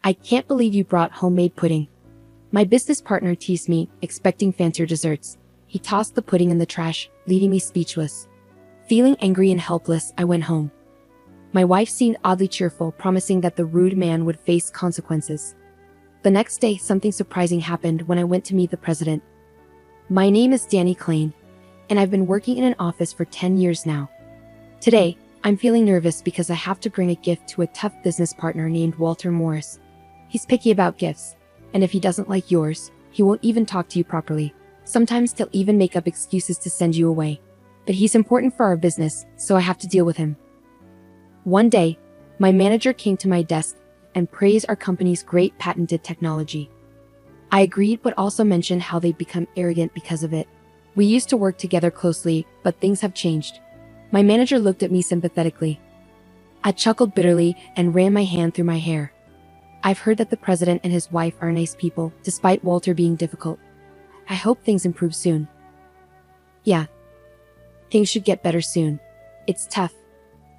I can't believe you brought homemade pudding. My business partner teased me, expecting fancier desserts. He tossed the pudding in the trash, leaving me speechless. Feeling angry and helpless, I went home. My wife seemed oddly cheerful, promising that the rude man would face consequences. The next day, something surprising happened when I went to meet the president. My name is Danny Klein, and I've been working in an office for 10 years now. Today, I'm feeling nervous because I have to bring a gift to a tough business partner named Walter Morris. He's picky about gifts, and if he doesn't like yours, he won't even talk to you properly. Sometimes he'll even make up excuses to send you away. But he's important for our business, so I have to deal with him. One day, my manager came to my desk and praised our company's great patented technology. I agreed, but also mentioned how they'd become arrogant because of it. We used to work together closely, but things have changed. My manager looked at me sympathetically. I chuckled bitterly and ran my hand through my hair. I've heard that the president and his wife are nice people, despite Walter being difficult. I hope things improve soon. Yeah. Things should get better soon. It's tough,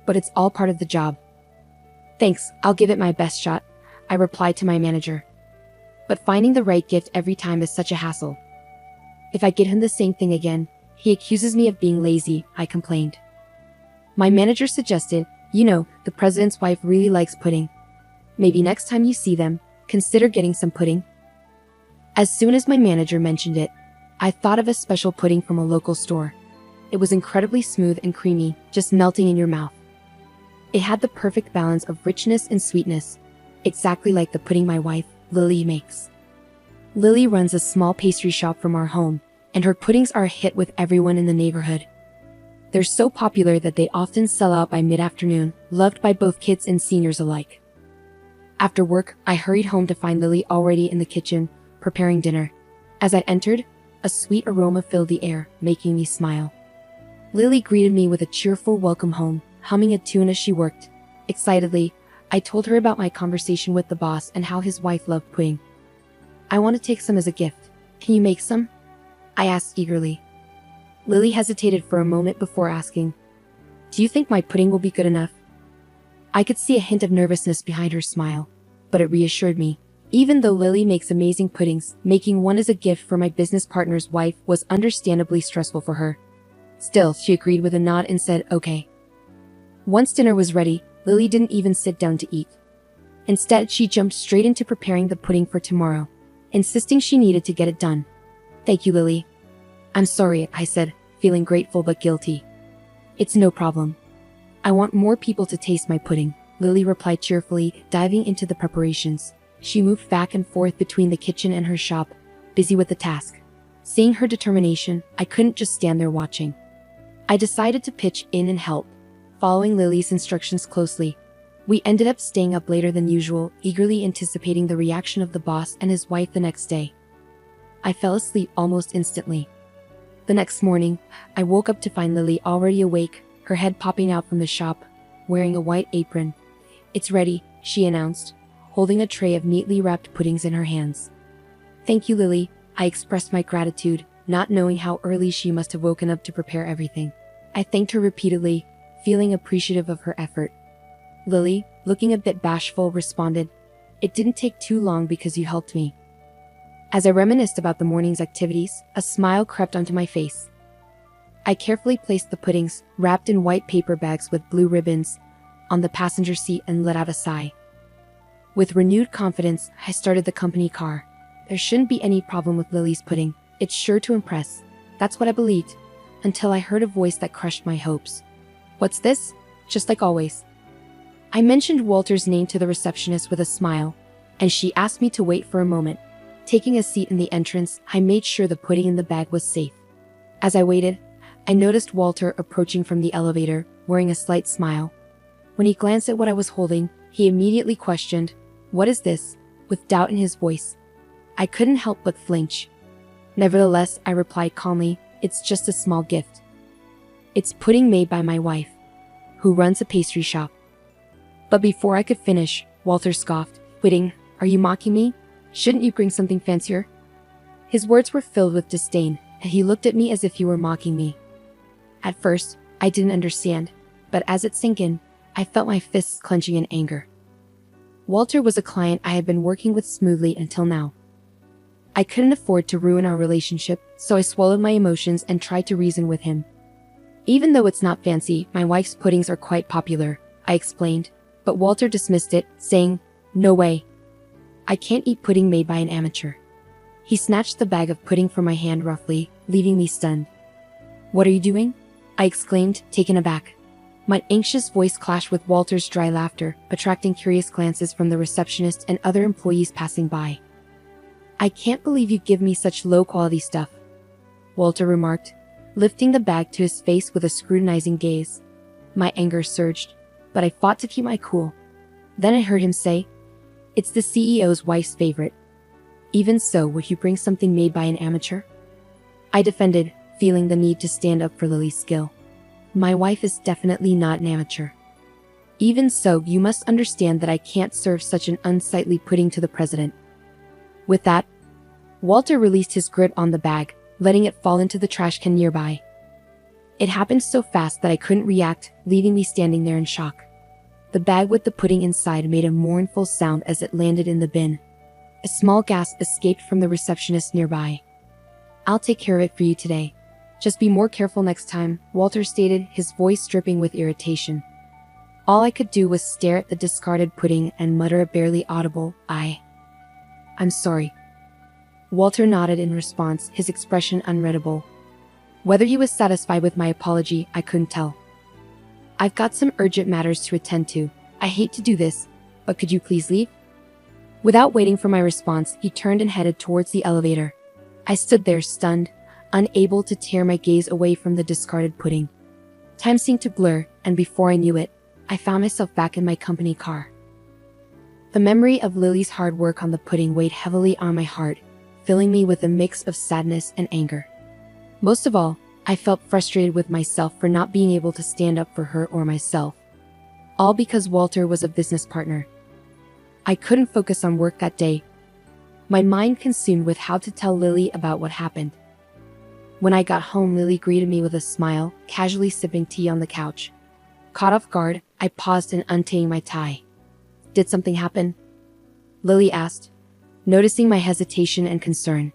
but it's all part of the job. Thanks, I'll give it my best shot, I replied to my manager. But finding the right gift every time is such a hassle. If I get him the same thing again, he accuses me of being lazy, I complained. My manager suggested, the president's wife really likes pudding. Maybe next time you see them, consider getting some pudding. As soon as my manager mentioned it, I thought of a special pudding from a local store. It was incredibly smooth and creamy, just melting in your mouth. It had the perfect balance of richness and sweetness, exactly like the pudding my wife, Lily, makes. Lily runs a small pastry shop from our home, and her puddings are a hit with everyone in the neighborhood. They're so popular that they often sell out by mid-afternoon, loved by both kids and seniors alike. After work, I hurried home to find Lily already in the kitchen, preparing dinner. As I entered, a sweet aroma filled the air, making me smile. Lily greeted me with a cheerful welcome home, humming a tune as she worked. Excitedly, I told her about my conversation with the boss and how his wife loved pudding. I want to take some as a gift. Can you make some? I asked eagerly. Lily hesitated for a moment before asking, Do you think my pudding will be good enough? I could see a hint of nervousness behind her smile, but it reassured me. Even though Lily makes amazing puddings, making one as a gift for my business partner's wife was understandably stressful for her. Still, she agreed with a nod and said, okay. Once dinner was ready, Lily didn't even sit down to eat. Instead, she jumped straight into preparing the pudding for tomorrow, insisting she needed to get it done. Thank you, Lily. I'm sorry, I said, feeling grateful but guilty. It's no problem. I want more people to taste my pudding, Lily replied cheerfully, diving into the preparations. She moved back and forth between the kitchen and her shop, busy with the task. Seeing her determination, I couldn't just stand there watching. I decided to pitch in and help, following Lily's instructions closely. We ended up staying up later than usual, eagerly anticipating the reaction of the boss and his wife the next day. I fell asleep almost instantly. The next morning, I woke up to find Lily already awake, her head popping out from the shop, wearing a white apron. It's ready, she announced, holding a tray of neatly wrapped puddings in her hands. Thank you, Lily, I expressed my gratitude, not knowing how early she must have woken up to prepare everything. I thanked her repeatedly, feeling appreciative of her effort. Lily, looking a bit bashful, responded, It didn't take too long because you helped me. As I reminisced about the morning's activities, a smile crept onto my face. I carefully placed the puddings, wrapped in white paper bags with blue ribbons, on the passenger seat and let out a sigh. With renewed confidence, I started the company car. There shouldn't be any problem with Lily's pudding. It's sure to impress. That's what I believed, until I heard a voice that crushed my hopes. What's this? Just like always. I mentioned Walter's name to the receptionist with a smile, and she asked me to wait for a moment. Taking a seat in the entrance, I made sure the pudding in the bag was safe. As I waited, I noticed Walter approaching from the elevator, wearing a slight smile. When he glanced at what I was holding, he immediately questioned, What is this? With doubt in his voice. I couldn't help but flinch. Nevertheless, I replied calmly, It's just a small gift. It's pudding made by my wife, who runs a pastry shop. But before I could finish, Walter scoffed, Pudding, are you mocking me? Shouldn't you bring something fancier? His words were filled with disdain, and he looked at me as if he were mocking me. At first, I didn't understand, but as it sank in, I felt my fists clenching in anger. Walter was a client I had been working with smoothly until now. I couldn't afford to ruin our relationship, so I swallowed my emotions and tried to reason with him. Even though it's not fancy, my wife's puddings are quite popular, I explained, but Walter dismissed it, saying, "No way. I can't eat pudding made by an amateur." He snatched the bag of pudding from my hand roughly, leaving me stunned. "What are you doing?" I exclaimed, taken aback. My anxious voice clashed with Walter's dry laughter, attracting curious glances from the receptionist and other employees passing by. "I can't believe you give me such low-quality stuff," Walter remarked, lifting the bag to his face with a scrutinizing gaze. My anger surged, but I fought to keep my cool. Then I heard him say, "It's the CEO's wife's favorite. Even so, would you bring something made by an amateur?" I defended, feeling the need to stand up for Lily's skill. "My wife is definitely not an amateur. Even so, you must understand that I can't serve such an unsightly pudding to the president." With that, Walter released his grip on the bag, letting it fall into the trash can nearby. It happened so fast that I couldn't react, leaving me standing there in shock. The bag with the pudding inside made a mournful sound as it landed in the bin. A small gasp escaped from the receptionist nearby. "I'll take care of it for you today. Just be more careful next time," Walter stated, his voice dripping with irritation. All I could do was stare at the discarded pudding and mutter a barely audible, "I'm sorry." Walter nodded in response, his expression unreadable. Whether he was satisfied with my apology, I couldn't tell. "I've got some urgent matters to attend to. I hate to do this, but could you please leave?" Without waiting for my response, he turned and headed towards the elevator. I stood there stunned, unable to tear my gaze away from the discarded pudding. Time seemed to blur, and before I knew it, I found myself back in my company car. The memory of Lily's hard work on the pudding weighed heavily on my heart, filling me with a mix of sadness and anger. Most of all, I felt frustrated with myself for not being able to stand up for her or myself. All because Walter was a business partner. I couldn't focus on work that day, my mind consumed with how to tell Lily about what happened. When I got home, Lily greeted me with a smile, casually sipping tea on the couch. Caught off guard, I paused in untying my tie. "Did something happen?" Lily asked, noticing my hesitation and concern.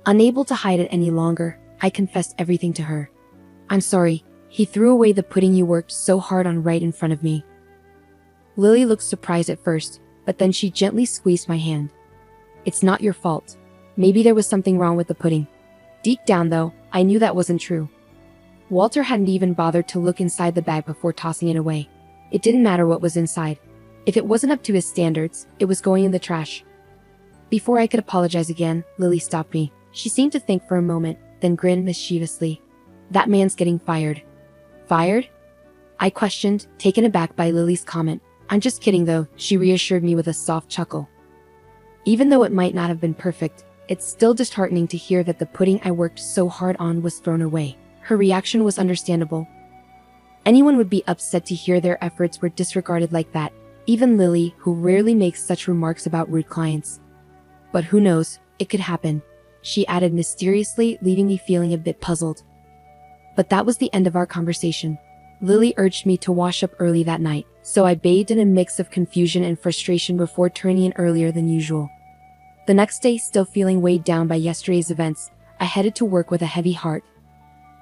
Unable to hide it any longer, I confessed everything to her. "I'm sorry, he threw away the pudding you worked so hard on right in front of me." Lily looked surprised at first, but then she gently squeezed my hand. "It's not your fault. Maybe there was something wrong with the pudding." Deep down though, I knew that wasn't true. Walter hadn't even bothered to look inside the bag before tossing it away. It didn't matter what was inside. If it wasn't up to his standards, it was going in the trash. Before I could apologize again, Lily stopped me. She seemed to think for a moment, then grinned mischievously. "That man's getting fired." "Fired?" I questioned, taken aback by Lily's comment. "I'm just kidding though," she reassured me with a soft chuckle. Even though it might not have been perfect, it's still disheartening to hear that the pudding I worked so hard on was thrown away. Her reaction was understandable. Anyone would be upset to hear their efforts were disregarded like that, even Lily, who rarely makes such remarks about rude clients. "But who knows, it could happen," she added mysteriously, leaving me feeling a bit puzzled. But that was the end of our conversation. Lily urged me to wash up early that night, so I bathed in a mix of confusion and frustration before turning in earlier than usual. The next day, still feeling weighed down by yesterday's events, I headed to work with a heavy heart.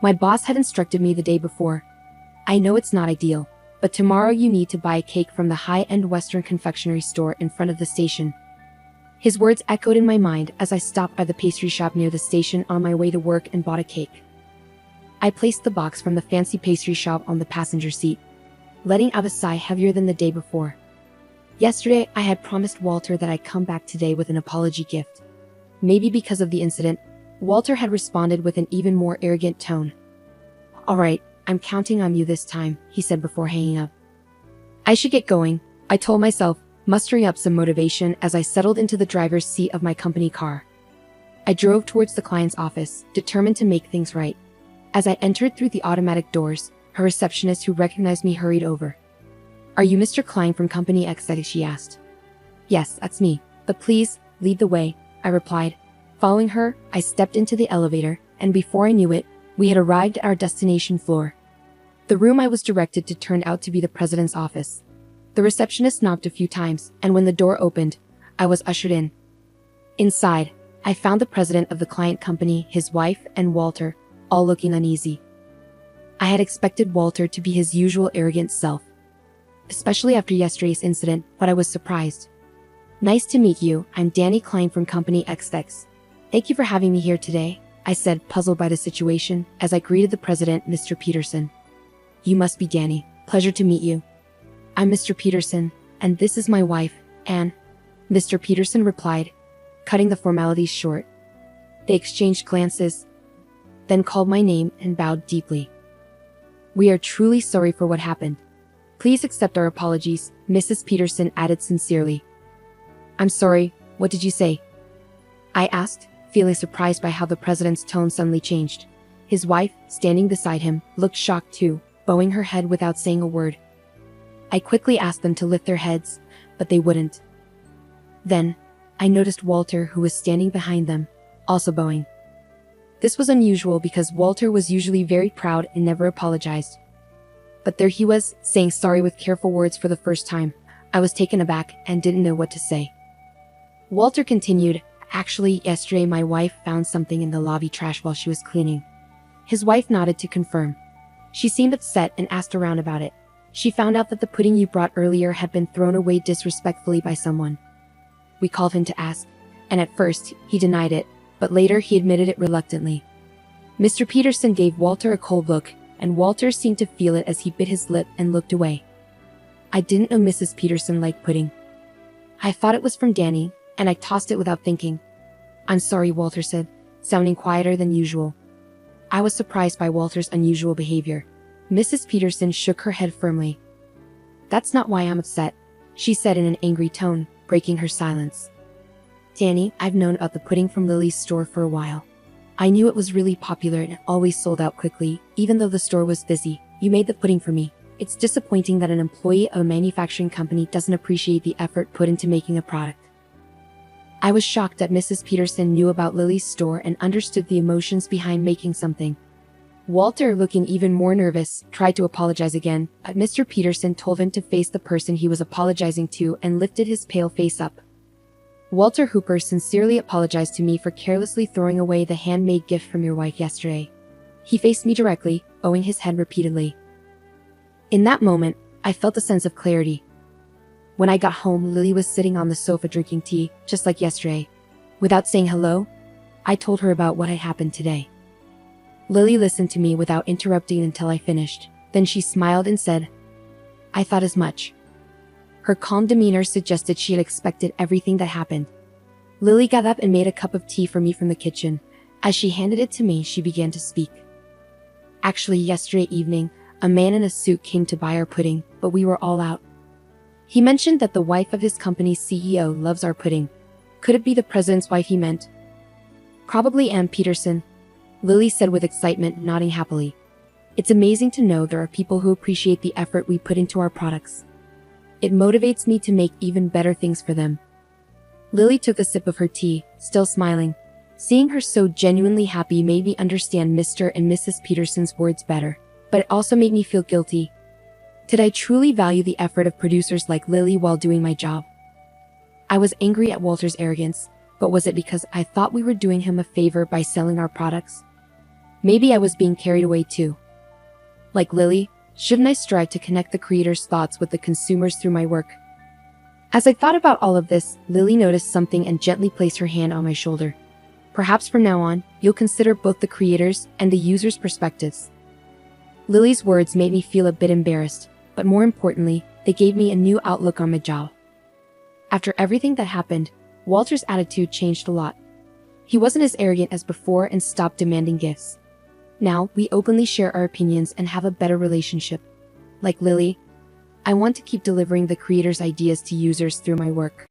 My boss had instructed me the day before. "I know it's not ideal, but tomorrow you need to buy a cake from the high-end Western confectionery store in front of the station." His words echoed in my mind as I stopped by the pastry shop near the station on my way to work and bought a cake. I placed the box from the fancy pastry shop on the passenger seat, letting out a sigh heavier than the day before. Yesterday, I had promised Walter that I'd come back today with an apology gift. Maybe because of the incident, Walter had responded with an even more arrogant tone. "All right, I'm counting on you this time," he said before hanging up. I should get going, I told myself, mustering up some motivation as I settled into the driver's seat of my company car. I drove towards the client's office, determined to make things right. As I entered through the automatic doors, a receptionist who recognized me hurried over. "Are you Mr. Klein from Company X?" she asked. "Yes, that's me, but please, lead the way," I replied. Following her, I stepped into the elevator, and before I knew it, we had arrived at our destination floor. The room I was directed to turned out to be the president's office. The receptionist knocked a few times, and when the door opened, I was ushered in. Inside, I found the president of the client company, his wife, and Walter, all looking uneasy. I had expected Walter to be his usual arrogant self, especially after yesterday's incident, but I was surprised. "Nice to meet you, I'm Danny Klein from Company XX. Thank you for having me here today," I said, puzzled by the situation, as I greeted the president, Mr. Peterson. "You must be Danny. Pleasure to meet you. I'm Mr. Peterson, and this is my wife, Anne," Mr. Peterson replied, cutting the formalities short. They exchanged glances, then called my name and bowed deeply. "We are truly sorry for what happened. Please accept our apologies," Mrs. Peterson added sincerely. "I'm sorry, what did you say?" I asked, feeling surprised by how the president's tone suddenly changed. His wife, standing beside him, looked shocked too, bowing her head without saying a word. I quickly asked them to lift their heads, but they wouldn't. Then, I noticed Walter, who was standing behind them, also bowing. This was unusual because Walter was usually very proud and never apologized. But there he was, saying sorry with careful words for the first time. I was taken aback and didn't know what to say. Walter continued, "Actually, yesterday my wife found something in the lobby trash while she was cleaning." His wife nodded to confirm. She seemed upset and asked around about it. "She found out that the pudding you brought earlier had been thrown away disrespectfully by someone." We called him to ask, and at first, he denied it, but later he admitted it reluctantly. Mr. Peterson gave Walter a cold look, and Walter seemed to feel it as he bit his lip and looked away. I didn't know Mrs. Peterson liked pudding. I thought it was from Danny, and I tossed it without thinking. "I'm sorry," Walter said, sounding quieter than usual. I was surprised by Walter's unusual behavior. Mrs. Peterson shook her head firmly. "That's not why I'm upset," she said in an angry tone, breaking her silence. "Danny, I've known about the pudding from Lily's store for a while. I knew it was really popular and always sold out quickly, even though the store was busy. You made the pudding for me. It's disappointing that an employee of a manufacturing company doesn't appreciate the effort put into making a product." I was shocked that Mrs. Peterson knew about Lily's store and understood the emotions behind making something. Walter, looking even more nervous, tried to apologize again, but Mr. Peterson told him to face the person he was apologizing to and lifted his pale face up. "Walter Hooper sincerely apologized to me for carelessly throwing away the handmade gift from your wife yesterday." He faced me directly, bowing his head repeatedly. In that moment, I felt a sense of clarity. When I got home, Lily was sitting on the sofa drinking tea, just like yesterday. Without saying hello, I told her about what had happened today. Lily listened to me without interrupting until I finished. Then she smiled and said, "I thought as much." Her calm demeanor suggested she had expected everything that happened. Lily got up and made a cup of tea for me from the kitchen. As she handed it to me, she began to speak. "Actually, yesterday evening, a man in a suit came to buy our pudding, but we were all out. He mentioned that the wife of his company's CEO loves our pudding. Could it be the president's wife he meant?" "Probably Ann Peterson," Lily said with excitement, nodding happily. "It's amazing to know there are people who appreciate the effort we put into our products. It motivates me to make even better things for them." Lily took a sip of her tea, still smiling. Seeing her so genuinely happy made me understand Mr. and Mrs. Peterson's words better, but it also made me feel guilty. Did I truly value the effort of producers like Lily while doing my job? I was angry at Walter's arrogance, but was it because I thought we were doing him a favor by selling our products? Maybe I was being carried away too. Like Lily, shouldn't I strive to connect the creator's thoughts with the consumers through my work? As I thought about all of this, Lily noticed something and gently placed her hand on my shoulder. "Perhaps from now on, you'll consider both the creators and the users' perspectives." Lily's words made me feel a bit embarrassed, but more importantly, they gave me a new outlook on my job. After everything that happened, Walter's attitude changed a lot. He wasn't as arrogant as before and stopped demanding gifts. Now, we openly share our opinions and have a better relationship. Like Lily, I want to keep delivering the creator's ideas to users through my work.